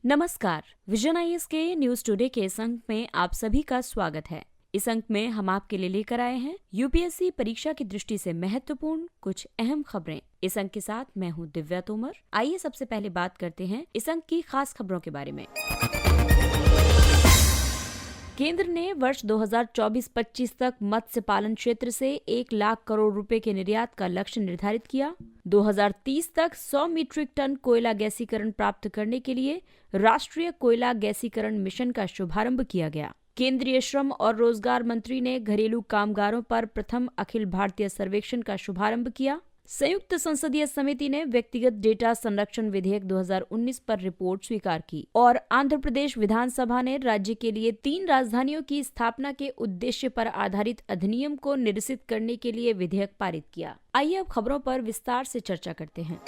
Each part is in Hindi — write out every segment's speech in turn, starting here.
नमस्कार, विजन आईएएस के न्यूज टुडे के इस अंक में आप सभी का स्वागत है। इस अंक में हम आपके लिए लेकर आए हैं यूपीएससी परीक्षा की दृष्टि से महत्वपूर्ण कुछ अहम खबरें। इस अंक के साथ मैं हूं दिव्या तोमर। आइए सबसे पहले बात करते हैं इस अंक की खास खबरों के बारे में। केंद्र ने वर्ष 2024-25 तक मत्स्य पालन क्षेत्र से 1 लाख करोड़ रुपए के निर्यात का लक्ष्य निर्धारित किया। 2030 तक 100 मीट्रिक टन कोयला गैसीकरण प्राप्त करने के लिए राष्ट्रीय कोयला गैसीकरण मिशन का शुभारंभ किया गया। केंद्रीय श्रम और रोजगार मंत्री ने घरेलू कामगारों पर प्रथम अखिल भारतीय सर्वेक्षण का शुभारंभ किया। संयुक्त संसदीय समिति ने व्यक्तिगत डेटा संरक्षण विधेयक 2019 पर रिपोर्ट स्वीकार की और आंध्र प्रदेश विधानसभा ने राज्य के लिए 3 राजधानियों की स्थापना के उद्देश्य पर आधारित अधिनियम को निरसित करने के लिए विधेयक पारित किया। आइए अब खबरों पर विस्तार से चर्चा करते हैं।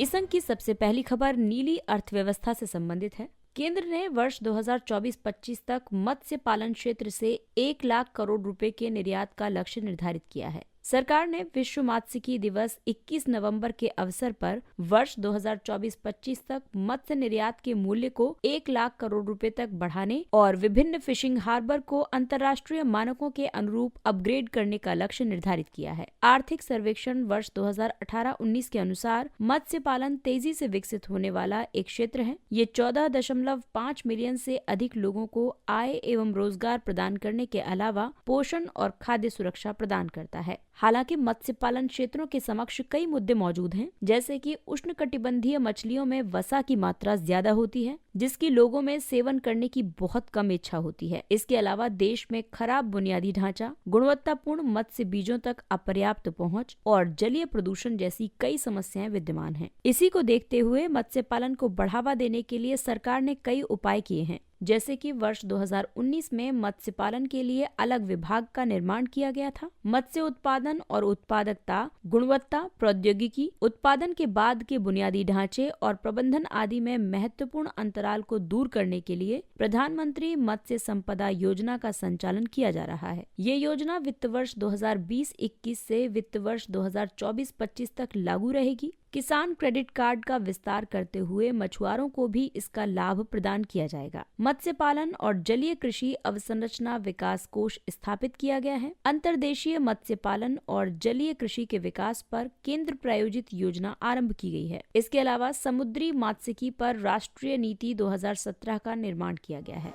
इस अंक की सबसे पहली खबर नीली अर्थव्यवस्था से संबंधित है। केंद्र ने वर्ष 2024-25 तक मत्स्य पालन क्षेत्र से 1 लाख करोड़ रुपए के निर्यात का लक्ष्य निर्धारित किया है। सरकार ने विश्व मात्स्यिकी दिवस 21 नवंबर के अवसर पर वर्ष 2024-25 तक मत्स्य निर्यात के मूल्य को 1 लाख करोड़ रुपए तक बढ़ाने और विभिन्न फिशिंग हार्बर को अंतर्राष्ट्रीय मानकों के अनुरूप अपग्रेड करने का लक्ष्य निर्धारित किया है। आर्थिक सर्वेक्षण वर्ष 2018-19 के अनुसार मत्स्य पालन तेजी से विकसित होने वाला एक क्षेत्र है। ये 14.5 मिलियन से अधिक लोगों को आय एवं रोजगार प्रदान करने के अलावा पोषण और खाद्य सुरक्षा प्रदान करता है। हालांकि मत्स्य पालन क्षेत्रों के समक्ष कई मुद्दे मौजूद हैं, जैसे कि उष्णकटिबंधीय मछलियों में वसा की मात्रा ज्यादा होती है, जिसकी लोगों में सेवन करने की बहुत कम इच्छा होती है। इसके अलावा देश में खराब बुनियादी ढांचा, गुणवत्तापूर्ण मत्स्य बीजों तक अपर्याप्त पहुंच और जलीय प्रदूषण जैसी कई समस्याएं विद्यमान हैं। इसी को देखते हुए मत्स्य पालन को बढ़ावा देने के लिए सरकार ने कई उपाय किए हैं, जैसे कि वर्ष 2019 में मत्स्य पालन के लिए अलग विभाग का निर्माण किया गया था। मत्स्य उत्पादन और उत्पादकता, गुणवत्ता, प्रौद्योगिकी, उत्पादन के बाद के बुनियादी ढांचे और प्रबंधन आदि में महत्वपूर्ण अंतराल को दूर करने के लिए प्रधानमंत्री मत्स्य संपदा योजना का संचालन किया जा रहा है। ये योजना वित्त वर्ष 2020-21 से वित्त वर्ष 2024-25 तक लागू रहेगी। किसान क्रेडिट कार्ड का विस्तार करते हुए मछुआरों को भी इसका लाभ प्रदान किया जाएगा। मत्स्य पालन और जलीय कृषि अवसंरचना विकास कोष स्थापित किया गया है। अंतर्देशीय मत्स्य पालन और जलीय कृषि के विकास पर केंद्र प्रायोजित योजना आरंभ की गई है। इसके अलावा समुद्री मात्स्यिकी पर राष्ट्रीय नीति 2017 का निर्माण किया गया है।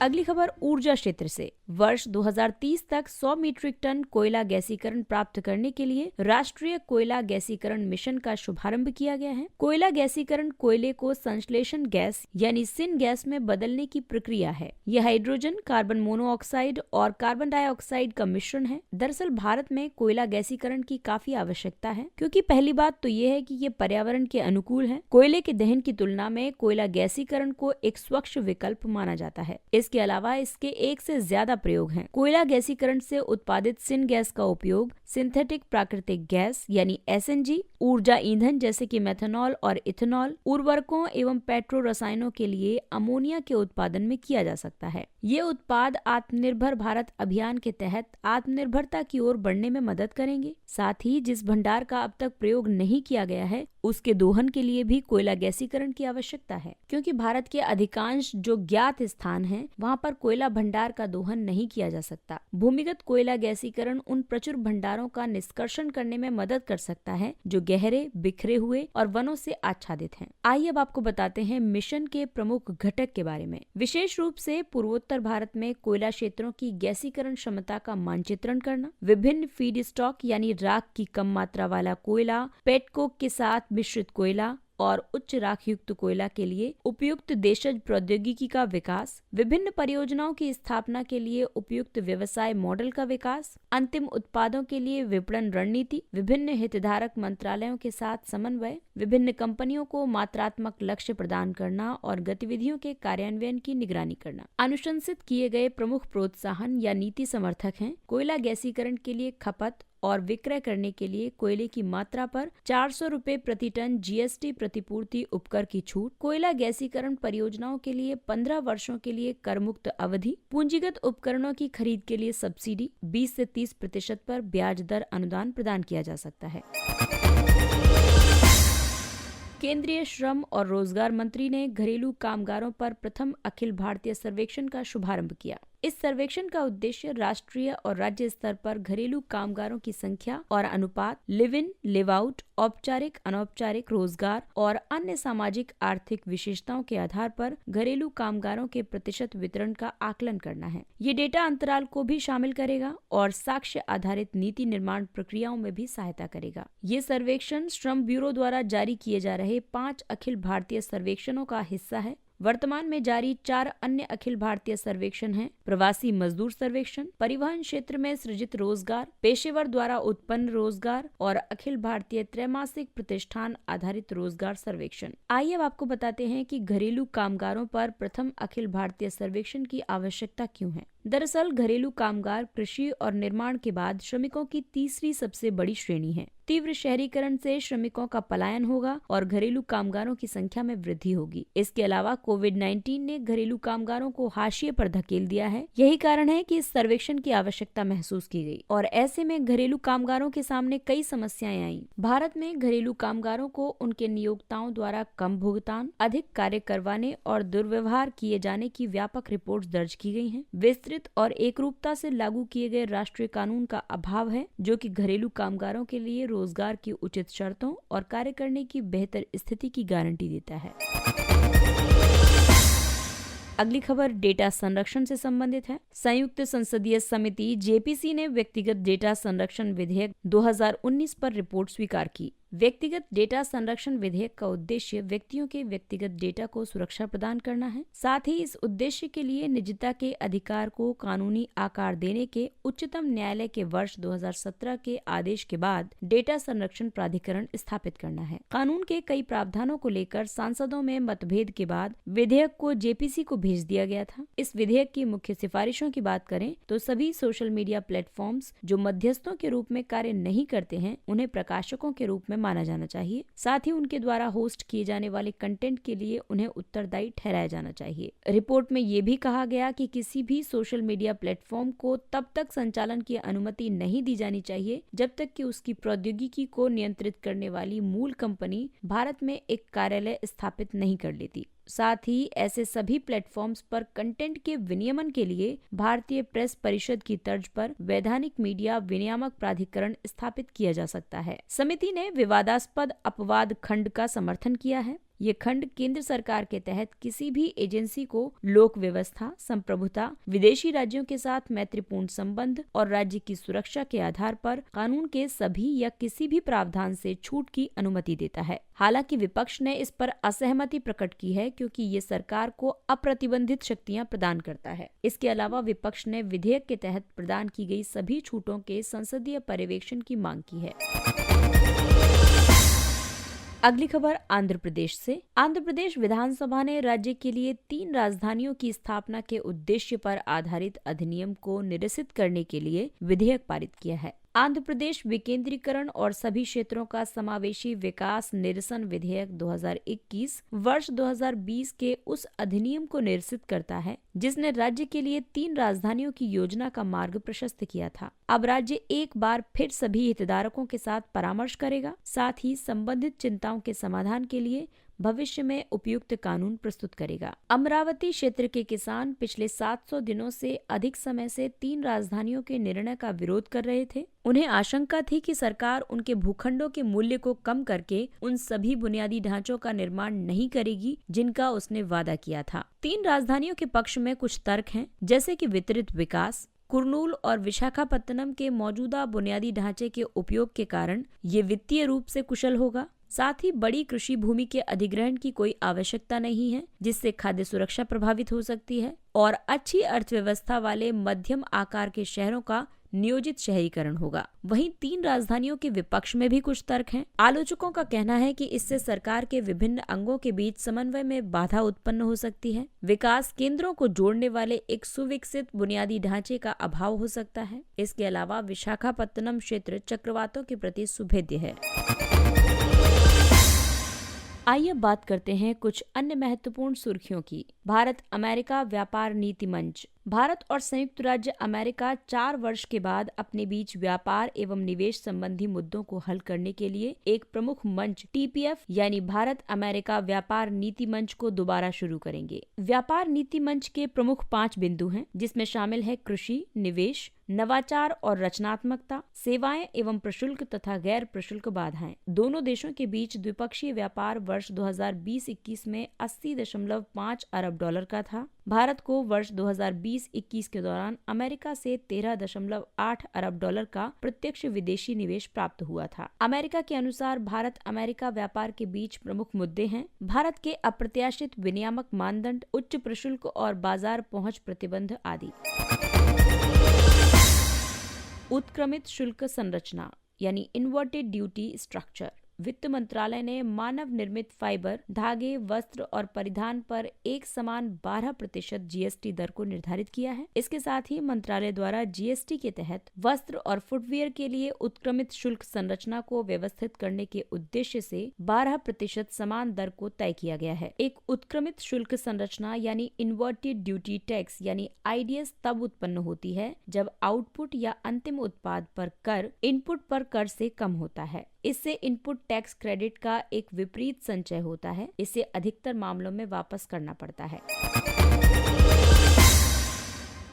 अगली खबर ऊर्जा क्षेत्र से। वर्ष 2030 तक 100 मीट्रिक टन कोयला गैसीकरण प्राप्त करने के लिए राष्ट्रीय कोयला गैसीकरण मिशन का शुभारंभ किया गया है। कोयला गैसीकरण कोयले को संश्लेषण गैस यानी सिन गैस में बदलने की प्रक्रिया है। यह हाइड्रोजन, कार्बन मोनोऑक्साइड और कार्बन डाइऑक्साइड का मिश्रण है। दरअसल भारत में कोयला गैसीकरण की काफी आवश्यकता है, क्योंकि पहली बात तो ये है कि ये पर्यावरण के अनुकूल है। कोयले के दहन की तुलना में कोयला गैसीकरण को एक स्वच्छ विकल्प माना जाता है। इसके अलावा इसके 1 से ज्यादा प्रयोग हैं। कोयला गैसीकरण से उत्पादित सिन गैस का उपयोग सिंथेटिक प्राकृतिक गैस यानी एसएनजी, ऊर्जा ईंधन जैसे कि मेथनॉल और इथेनॉल, उर्वरकों एवं पेट्रो रसायनों के लिए अमोनिया के उत्पादन में किया जा सकता है। ये उत्पाद आत्मनिर्भर भारत अभियान के तहत आत्मनिर्भरता की ओर बढ़ने में मदद करेंगे। साथ ही जिस भंडार का अब तक प्रयोग नहीं किया गया है, उसके दोहन के लिए भी कोयला गैसीकरण की आवश्यकता है, क्योंकि भारत के अधिकांश जो ज्ञात स्थान हैं, वहां पर कोयला भंडार का दोहन नहीं किया जा सकता। भूमिगत कोयला गैसीकरण उन प्रचुर भंडारों का निष्कर्षण करने में मदद कर सकता है जो गहरे, बिखरे हुए और वनों से आच्छादित हैं। आइए अब आपको बताते हैं मिशन के प्रमुख घटक के बारे में। विशेष रूप से पूर्वोत्तर भारत में कोयला क्षेत्रों की गैसीकरण क्षमता का मानचित्रण करना, विभिन्न फीड स्टॉक यानी राख की कम मात्रा वाला कोयला, पेटकोक के साथ मिश्रित कोयला और उच्च राख युक्त कोयला के लिए उपयुक्त देशज प्रौद्योगिकी का विकास, विभिन्न परियोजनाओं की स्थापना के लिए उपयुक्त व्यवसाय मॉडल का विकास, अंतिम उत्पादों के लिए विपणन रणनीति, विभिन्न हितधारक मंत्रालयों के साथ समन्वय, विभिन्न कंपनियों को मात्रात्मक लक्ष्य प्रदान करना और गतिविधियों के कार्यान्वयन की निगरानी करना। अनुशंसित किए गए प्रमुख प्रोत्साहन या नीति समर्थक हैं। कोयला गैसीकरण के लिए खपत और विक्रय करने के लिए कोयले की मात्रा पर 400 रुपए प्रति टन जीएसटी प्रतिपूर्ति उपकर की छूट, कोयला गैसीकरण परियोजनाओं के लिए 15 वर्षों के लिए कर मुक्त अवधि, पूंजीगत उपकरणों की खरीद के लिए सब्सिडी, 20 से 30% पर ब्याज दर अनुदान प्रदान किया जा सकता है। केंद्रीय श्रम और रोजगार मंत्री ने घरेलू कामगारों पर प्रथम अखिल भारतीय सर्वेक्षण का शुभारंभ किया। इस सर्वेक्षण का उद्देश्य राष्ट्रीय और राज्य स्तर पर घरेलू कामगारों की संख्या और अनुपात, लिव इन, लिव आउट, औपचारिक, अनौपचारिक रोजगार और अन्य सामाजिक आर्थिक विशेषताओं के आधार पर घरेलू कामगारों के प्रतिशत वितरण का आकलन करना है। ये डेटा अंतराल को भी शामिल करेगा और साक्ष्य आधारित नीति निर्माण प्रक्रियाओं में भी सहायता करेगा। ये सर्वेक्षण श्रम ब्यूरो द्वारा जारी किए जा रहे 5 अखिल भारतीय सर्वेक्षणों का हिस्सा है। वर्तमान में जारी 4 अन्य अखिल भारतीय सर्वेक्षण हैं: प्रवासी मजदूर सर्वेक्षण, परिवहन क्षेत्र में सृजित रोजगार, पेशेवर द्वारा उत्पन्न रोजगार और अखिल भारतीय त्रैमासिक प्रतिष्ठान आधारित रोजगार सर्वेक्षण। आइए अब आपको बताते हैं कि घरेलू कामगारों पर प्रथम अखिल भारतीय सर्वेक्षण की आवश्यकता क्यों है। दरअसल घरेलू कामगार कृषि और निर्माण के बाद श्रमिकों की तीसरी सबसे बड़ी श्रेणी है। तीव्र शहरीकरण से श्रमिकों का पलायन होगा और घरेलू कामगारों की संख्या में वृद्धि होगी। इसके अलावा कोविड-19 ने घरेलू कामगारों को हाशिए पर धकेल दिया है। यही कारण है कि इस सर्वेक्षण की आवश्यकता महसूस की गई और ऐसे में घरेलू कामगारों के सामने कई समस्याएं आईं। भारत में घरेलू कामगारों को उनके नियोक्ताओं द्वारा कम भुगतान, अधिक कार्य करवाने और दुर्व्यवहार किए जाने की व्यापक रिपोर्ट दर्ज की गई है। विस्तृत और एकरूपता से लागू किए गए राष्ट्रीय कानून का अभाव है, जो कि घरेलू कामगारों के लिए रोजगार की उचित शर्तों और कार्य करने की बेहतर स्थिति की गारंटी देता है। अगली खबर डेटा संरक्षण से संबंधित है। संयुक्त संसदीय समिति जेपीसी ने व्यक्तिगत डेटा संरक्षण विधेयक 2019 पर रिपोर्ट स्वीकार की। व्यक्तिगत डेटा संरक्षण विधेयक का उद्देश्य व्यक्तियों के व्यक्तिगत डेटा को सुरक्षा प्रदान करना है। साथ ही इस उद्देश्य के लिए निजता के अधिकार को कानूनी आकार देने के उच्चतम न्यायालय के वर्ष 2017 के आदेश के बाद डेटा संरक्षण प्राधिकरण स्थापित करना है। कानून के कई प्रावधानों को लेकर सांसदों में मतभेद के बाद विधेयक को जेपीसी को भेज दिया गया था। इस विधेयक की मुख्य सिफारिशों की बात करें तो सभी सोशल मीडिया प्लेटफॉर्म्स जो मध्यस्थों के रूप में कार्य नहीं करते हैं, उन्हें प्रकाशकों के रूप में माना जाना चाहिए। साथ ही उनके द्वारा होस्ट किए जाने वाले कंटेंट के लिए उन्हें उत्तरदायी ठहराया जाना चाहिए। रिपोर्ट में ये भी कहा गया कि किसी भी सोशल मीडिया प्लेटफॉर्म को तब तक संचालन की अनुमति नहीं दी जानी चाहिए जब तक कि उसकी प्रौद्योगिकी को नियंत्रित करने वाली मूल कंपनी भारत में एक कार्यालय स्थापित नहीं कर लेती। साथ ही ऐसे सभी प्लेटफॉर्म्स पर कंटेंट के विनियमन के लिए भारतीय प्रेस परिषद की तर्ज पर वैधानिक मीडिया विनियामक प्राधिकरण स्थापित किया जा सकता है। समिति ने विवादास्पद अपवाद खंड का समर्थन किया है। ये खंड केंद्र सरकार के तहत किसी भी एजेंसी को लोक व्यवस्था, संप्रभुता, विदेशी राज्यों के साथ मैत्रीपूर्ण संबंध और राज्य की सुरक्षा के आधार पर कानून के सभी या किसी भी प्रावधान से छूट की अनुमति देता है। हालांकि विपक्ष ने इस पर असहमति प्रकट की है क्योंकि ये सरकार को अप्रतिबंधित शक्तियां प्रदान करता है। इसके अलावा विपक्ष ने विधेयक के तहत प्रदान की गई सभी छूटों के संसदीय पर्यवेक्षण की मांग की है। अगली खबर आंध्र प्रदेश से। आंध्र प्रदेश विधानसभा ने राज्य के लिए 3 राजधानियों की स्थापना के उद्देश्य पर आधारित अधिनियम को निरसित करने के लिए विधेयक पारित किया है। आंध्र प्रदेश विकेंद्रीकरण और सभी क्षेत्रों का समावेशी विकास निरसन विधेयक 2021 वर्ष 2020 के उस अधिनियम को निरसित करता है जिसने राज्य के लिए 3 राजधानियों की योजना का मार्ग प्रशस्त किया था। अब राज्य एक बार फिर सभी हितधारकों के साथ परामर्श करेगा, साथ ही संबंधित चिंताओं के समाधान के लिए भविष्य में उपयुक्त कानून प्रस्तुत करेगा। अमरावती क्षेत्र के किसान पिछले 700 दिनों से अधिक समय से 3 राजधानियों के निर्णय का विरोध कर रहे थे। उन्हें आशंका थी कि सरकार उनके भूखंडों के मूल्य को कम करके उन सभी बुनियादी ढांचों का निर्माण नहीं करेगी जिनका उसने वादा किया था। 3 राजधानियों के पक्ष में कुछ तर्क हैं, जैसे कि वितरित विकास, कुर्नूल और विशाखापत्तनम के मौजूदा बुनियादी ढांचे के उपयोग के कारण ये वित्तीय रूप से कुशल होगा। साथ ही बड़ी कृषि भूमि के अधिग्रहण की कोई आवश्यकता नहीं है जिससे खाद्य सुरक्षा प्रभावित हो सकती है और अच्छी अर्थव्यवस्था वाले मध्यम आकार के शहरों का नियोजित शहरीकरण होगा। वहीं 3 राजधानियों के विपक्ष में भी कुछ तर्क हैं। आलोचकों का कहना है कि इससे सरकार के विभिन्न अंगों के बीच समन्वय में बाधा उत्पन्न हो सकती है। विकास केंद्रों को जोड़ने वाले एक सुविकसित बुनियादी ढांचे का अभाव हो सकता है। इसके अलावा विशाखापत्तनम क्षेत्र चक्रवातों के प्रति सुभेद्य है। आइए बात करते हैं कुछ अन्य महत्वपूर्ण सुर्खियों की। भारत अमेरिका व्यापार नीति मंच भारत और संयुक्त राज्य अमेरिका 4 वर्ष के बाद अपने बीच व्यापार एवं निवेश संबंधी मुद्दों को हल करने के लिए एक प्रमुख मंच TPF यानी भारत अमेरिका व्यापार नीति मंच को दोबारा शुरू करेंगे। व्यापार नीति मंच के प्रमुख 5 बिंदु हैं, जिसमें शामिल है कृषि, निवेश, नवाचार और रचनात्मकता, सेवाएं एवं प्रशुल्क तथा गैर प्रशुल्क बाधाएं। दोनों देशों के बीच द्विपक्षीय व्यापार वर्ष 2020-21 में $80.5 अरब का था। भारत को वर्ष 2020-21 के दौरान अमेरिका से $13.8 अरब का प्रत्यक्ष विदेशी निवेश प्राप्त हुआ था। अमेरिका के अनुसार भारत अमेरिका व्यापार के बीच प्रमुख मुद्दे हैं: भारत के अप्रत्याशित विनियामक मानदंड, उच्च प्रशुल्क और बाजार पहुंच प्रतिबंध आदि। उत्क्रमित शुल्क संरचना यानी इन्वर्टेड ड्यूटी स्ट्रक्चर। वित्त मंत्रालय ने मानव निर्मित फाइबर, धागे, वस्त्र और परिधान पर एक समान 12% GST दर को निर्धारित किया है। इसके साथ ही मंत्रालय द्वारा GST के तहत वस्त्र और फुटवियर के लिए उत्क्रमित शुल्क संरचना को व्यवस्थित करने के उद्देश्य से 12% समान दर को तय किया गया है। एक उत्क्रमित शुल्क संरचना यानी इन्वर्टेड ड्यूटी टैक्स यानी IDS तब उत्पन्न होती है जब आउटपुट या अंतिम उत्पाद पर कर इनपुट पर कर से कम होता है। इससे इनपुट टैक्स क्रेडिट का एक विपरीत संचय होता है। इसे अधिकतर मामलों में वापस करना पड़ता है।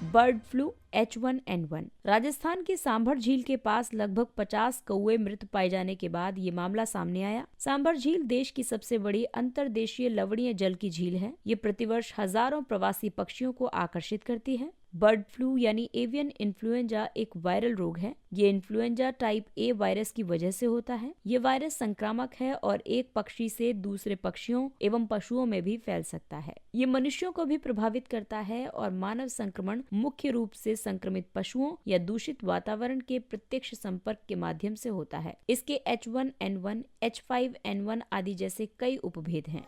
Bird flu H1N1। राजस्थान के सांभर झील के पास लगभग 50 कौवे मृत पाए जाने के बाद ये मामला सामने आया। सांभर झील देश की सबसे बड़ी अंतर्देशीय लवणीय जल की झील है। ये प्रतिवर्ष हजारों प्रवासी पक्षियों को आकर्षित करती है। बर्ड फ्लू यानी एवियन इन्फ्लुएंजा एक वायरल रोग है। ये इन्फ्लुएंजा टाइप A वायरस की वजह से होता है। ये वायरस संक्रामक है और एक पक्षी से दूसरे पक्षियों एवं पशुओं में भी फैल सकता है। ये मनुष्यों को भी प्रभावित करता है और मानव संक्रमण मुख्य रूप से संक्रमित पशुओं या दूषित वातावरण के प्रत्यक्ष संपर्क के माध्यम से होता है। इसके H1N1, H5N1 आदि जैसे कई उपभेद हैं।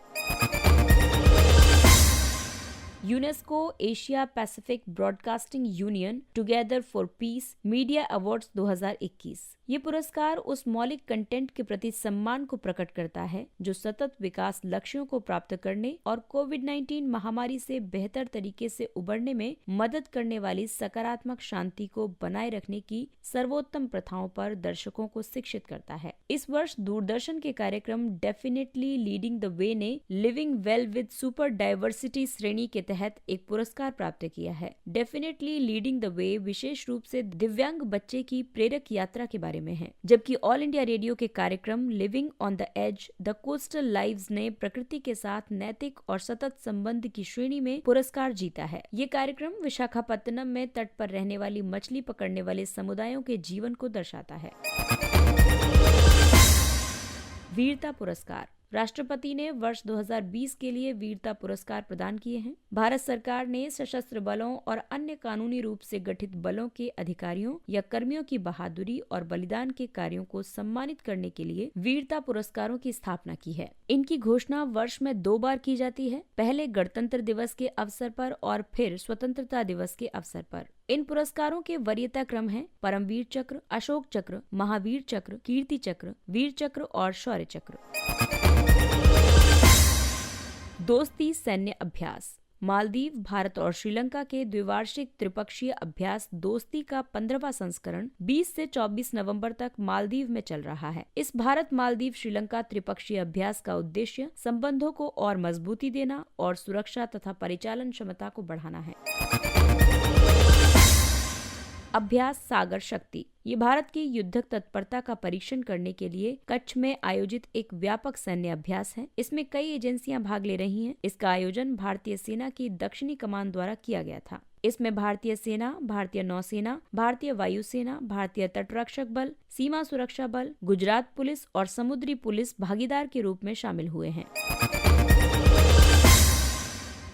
UNESCO Asia Pacific broadcasting union together for piece media awards 2021। ये पुरस्कार उस मौलिक कंटेंट के प्रति सम्मान को प्रकट करता है जो सतत विकास लक्ष्यों को प्राप्त करने और कोविड-19 महामारी से बेहतर तरीके से उबरने में मदद करने वाली सकारात्मक शांति को बनाए रखने की सर्वोत्तम प्रथाओं पर दर्शकों को शिक्षित करता है। इस वर्ष दूरदर्शन के कार्यक्रम डेफिनेटली लीडिंग द वे ने living well with super diversity श्रेणी के तहत एक पुरस्कार प्राप्त किया है। डेफिनेटली लीडिंग द वे विशेष रूप से दिव्यांग बच्चे की प्रेरक यात्रा के बारे में है, जबकि ऑल इंडिया रेडियो के कार्यक्रम living on the edge the coastal lives ने प्रकृति के साथ नैतिक और सतत संबंध की श्रेणी में पुरस्कार जीता है। ये कार्यक्रम विशाखापत्तनम में तट पर रहने वाली मछली पकड़ने वाले समुदायों के जीवन को दर्शाता है। वीरता पुरस्कार। राष्ट्रपति ने वर्ष 2020 के लिए वीरता पुरस्कार प्रदान किए हैं। भारत सरकार ने सशस्त्र बलों और अन्य कानूनी रूप से गठित बलों के अधिकारियों या कर्मियों की बहादुरी और बलिदान के कार्यों को सम्मानित करने के लिए वीरता पुरस्कारों की स्थापना की है। इनकी घोषणा वर्ष में 2 बार की जाती है, पहले गणतंत्र दिवस के अवसर पर और फिर स्वतंत्रता दिवस के अवसर पर। इन पुरस्कारों के वरीयता क्रम हैं: परमवीर चक्र, अशोक चक्र, महावीर चक्र, कीर्ति चक्र, वीर चक्र और शौर्य चक्र। दोस्ती सैन्य अभ्यास। मालदीव, भारत और श्रीलंका के द्विवार्षिक त्रिपक्षीय अभ्यास दोस्ती का 15वां संस्करण 20 से 24 नवंबर तक मालदीव में चल रहा है। इस भारत मालदीव श्रीलंका त्रिपक्षीय अभ्यास का उद्देश्य संबंधों को और मजबूती देना और सुरक्षा तथा परिचालन क्षमता को बढ़ाना है। अभ्यास सागर शक्ति। ये भारत की युद्धक तत्परता का परीक्षण करने के लिए कच्छ में आयोजित एक व्यापक सैन्य अभ्यास है। इसमें कई एजेंसियां भाग ले रही हैं। इसका आयोजन भारतीय सेना की दक्षिणी कमान द्वारा किया गया था। इसमें भारतीय सेना, भारतीय नौसेना, भारतीय वायुसेना, भारतीय तटरक्षक बल, सीमा सुरक्षा बल, गुजरात पुलिस और समुद्री पुलिस भागीदार के रूप में शामिल हुए हैं।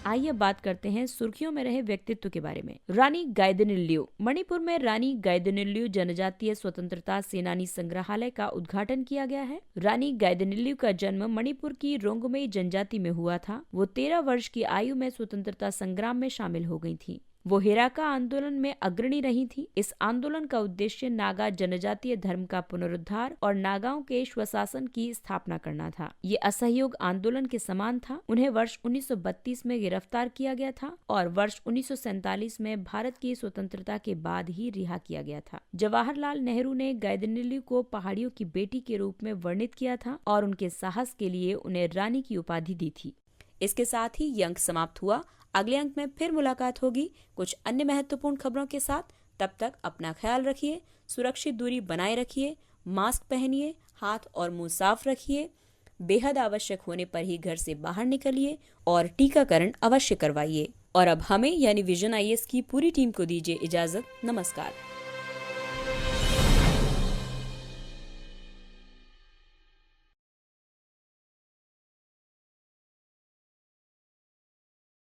आइए बात करते हैं सुर्खियों में रहे व्यक्तित्व के बारे में। रानी गाइदिन्ल्यू। मणिपुर में रानी गाइदिन्ल्यू जनजातीय स्वतंत्रता सेनानी संग्रहालय का उद्घाटन किया गया है। रानी गाइदिन्ल्यू का जन्म मणिपुर की रोंगमेई जनजाति में हुआ था। वो 13 वर्ष की आयु में स्वतंत्रता संग्राम में शामिल हो गई थी। वो हिराका आंदोलन में अग्रणी रही थी। इस आंदोलन का उद्देश्य नागा जनजातीय धर्म का पुनरुद्धार और नागाओं के स्वशासन की स्थापना करना था। ये असहयोग आंदोलन के समान था। उन्हें वर्ष 1932 में गिरफ्तार किया गया था और वर्ष 1947 में भारत की स्वतंत्रता के बाद ही रिहा किया गया था। जवाहरलाल नेहरू ने गैदनिल्लू को पहाड़ियों की बेटी के रूप में वर्णित किया था और उनके साहस के लिए उन्हें रानी की उपाधि दी थी। इसके साथ ही ये अंक समाप्त हुआ। अगले अंक में फिर मुलाकात होगी कुछ अन्य महत्वपूर्ण खबरों के साथ। तब तक अपना ख्याल रखिए, सुरक्षित दूरी बनाए रखिए, मास्क पहनिए, हाथ और मुंह साफ रखिए, बेहद आवश्यक होने पर ही घर से बाहर निकलिए और टीकाकरण अवश्य करवाइए। और अब हमें यानी विजन IAS की पूरी टीम को दीजिए इजाजत। नमस्कार।